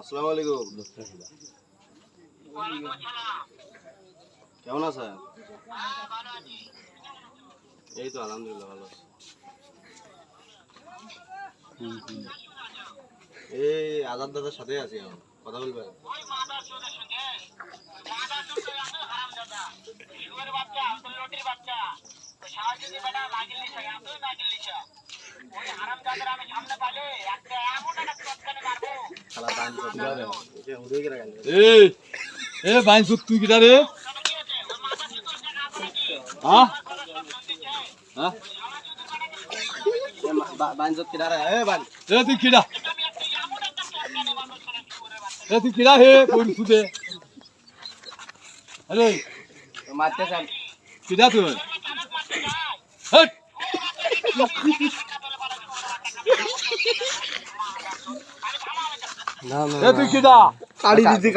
আসসালামু আলাইকুম। কেমন আছেন? এই তো আলহামদুলিল্লাহ ভালো আছি। এই আজাদ দাদার সাথে আছি এখন, কথা বলবেন? বাইনচোদ তুই কিটা রে? তুই কিটা? তুই কিটা হে পরিশুদে? আরে কিটা তুই? তুই কিটা? কাটি দিতে